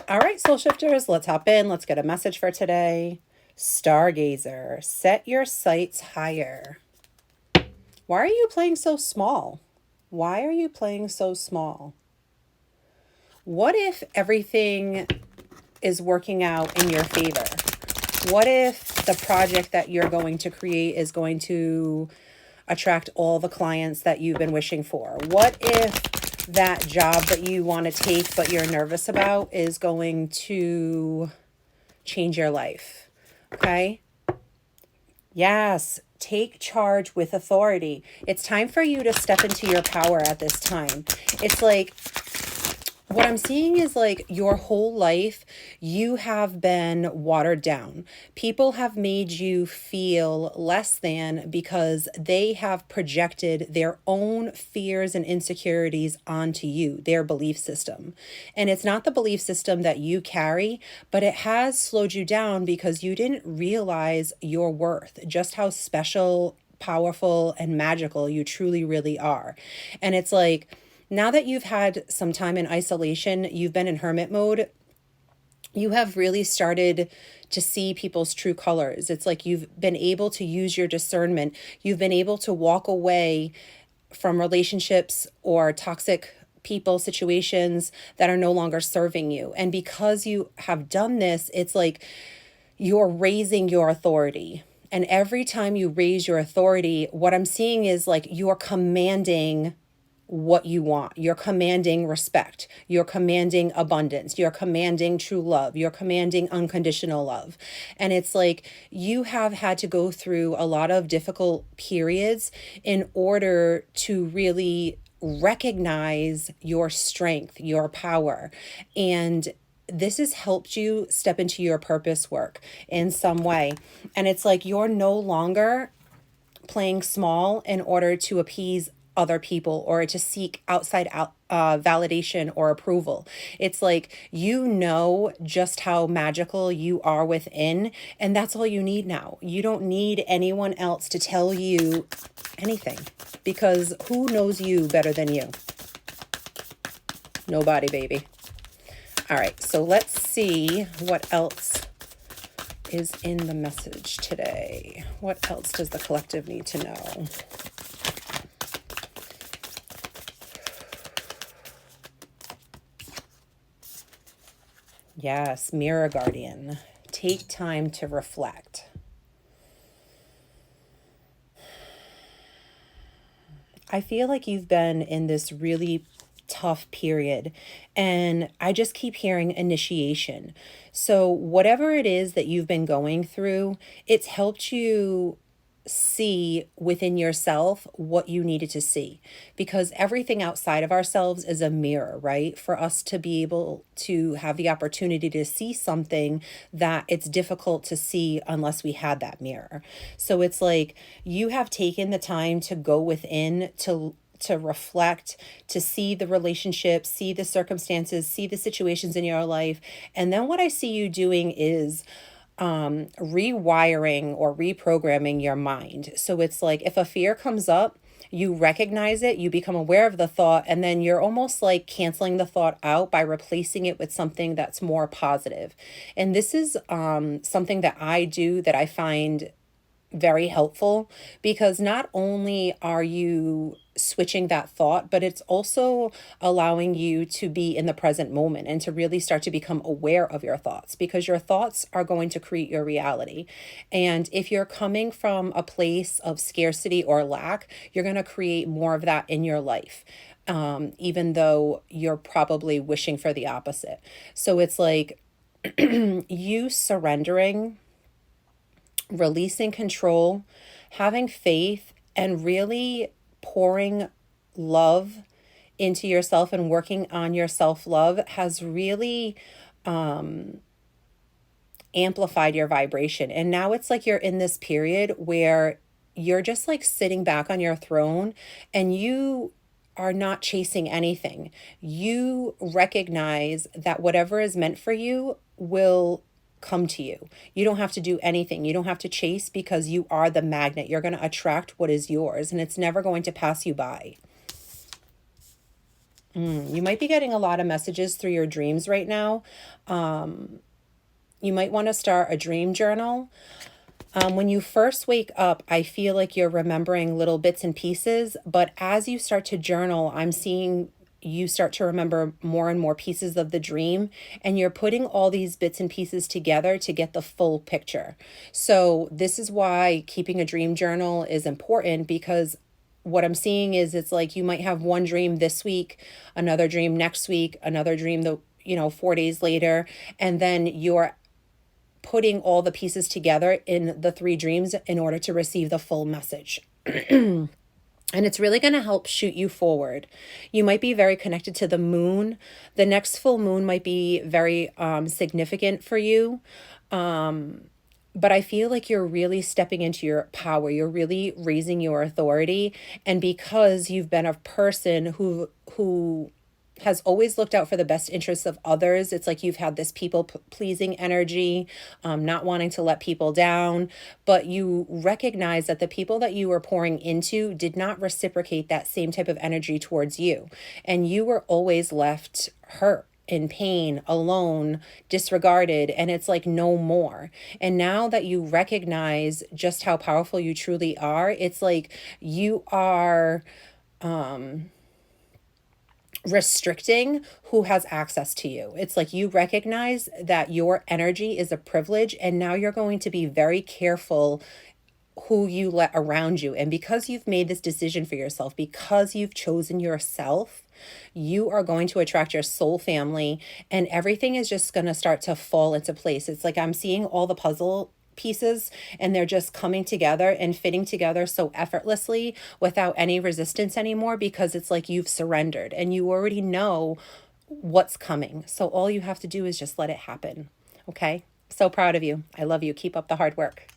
All right, soul shifters, let's hop in. Let's get a message for today. Stargazer, set your sights higher. Why are you playing so small? Why are you playing so small? What if everything is working out in your favor? What if the project that you're going to create is going to attract all the clients that you've been wishing for? What if that job that you want to take but you're nervous about is going to change your life? Okay? Yes, take charge with authority. It's time for you to step into your power at this time. It's like what I'm seeing is like your whole life, you have been watered down. People have made you feel less than because they have projected their own fears and insecurities onto you, their belief system. And it's not the belief system that you carry, but it has slowed you down because you didn't realize your worth, just how special, powerful, and magical you truly really are. And it's like, now that you've had some time in isolation, you've been in hermit mode, you have really started to see people's true colors. It's like you've been able to use your discernment. You've been able to walk away from relationships or toxic people, situations that are no longer serving you. And because you have done this, it's like you're raising your authority. And every time you raise your authority, what I'm seeing is like you're commanding what you want. You're commanding respect. You're commanding abundance. You're commanding true love. You're commanding unconditional love. And it's like you have had to go through a lot of difficult periods in order to really recognize your strength, your power. And this has helped you step into your purpose work in some way. And it's like you're no longer playing small in order to appease other people or to seek outside validation or approval. It's like you know just how magical you are within, and that's all you need now. You don't need anyone else to tell you anything, because who knows you better than you? Nobody, baby. All right, so let's see what else is in the message today. What else does the collective need to know? Yes, Mirror Guardian. Take time to reflect. I feel like you've been in this really tough period, and I just keep hearing initiation. So, whatever it is that you've been going through, it's helped you see within yourself what you needed to see, because everything outside of ourselves is a mirror, right? For us to be able to have the opportunity to see something that it's difficult to see unless we had that mirror. So it's like you have taken the time to go within, to reflect, to see the relationships, see the circumstances, see the situations in your life. And then what I see you doing is rewiring or reprogramming your mind. So it's like if a fear comes up, you recognize it, you become aware of the thought, and then you're almost like canceling the thought out by replacing it with something that's more positive. And this is something that I do that I find very helpful, because not only are you switching that thought, but it's also allowing you to be in the present moment and to really start to become aware of your thoughts, because your thoughts are going to create your reality. And if you're coming from a place of scarcity or lack, you're going to create more of that in your life. Even though you're probably wishing for the opposite. So it's like you surrendering, releasing control, having faith, and really pouring love into yourself and working on your self love has really amplified your vibration. And now it's like you're in this period where you're just like sitting back on your throne, and you are not chasing anything. You recognize that whatever is meant for you will come to you. You don't have to do anything. You don't have to chase, because you are the magnet. You're going to attract what is yours, and it's never going to pass you by. You might be getting a lot of messages through your dreams right now. You might want to start a dream journal. When you first wake up, I feel like you're remembering little bits and pieces, but as you start to journal, I'm seeing you start to remember more and more pieces of the dream, and you're putting all these bits and pieces together to get the full picture. So, this is why keeping a dream journal is important, because what I'm seeing is it's like you might have one dream this week, another dream next week, another dream 4 days later, and then you're putting all the pieces together in the three dreams in order to receive the full message. And it's really going to help shoot you forward. You might be very connected to the moon. The next full moon might be very significant for you. But I feel like you're really stepping into your power. You're really raising your authority. And because you've been a person who has always looked out for the best interests of others. It's like you've had this people pleasing energy, not wanting to let people down, but you recognize that the people that you were pouring into did not reciprocate that same type of energy towards you. And you were always left hurt, in pain, alone, disregarded, and it's like no more. And now that you recognize just how powerful you truly are, it's like you are restricting who has access to you. It's like you recognize that your energy is a privilege, and now you're going to be very careful who you let around you. And because you've made this decision for yourself, because you've chosen yourself, you are going to attract your soul family, and everything is just going to start to fall into place. It's like I'm seeing all the puzzle pieces, and they're just coming together and fitting together so effortlessly without any resistance anymore, because it's like you've surrendered and you already know what's coming. So all you have to do is just let it happen. Okay? So proud of you. I love you. Keep up the hard work.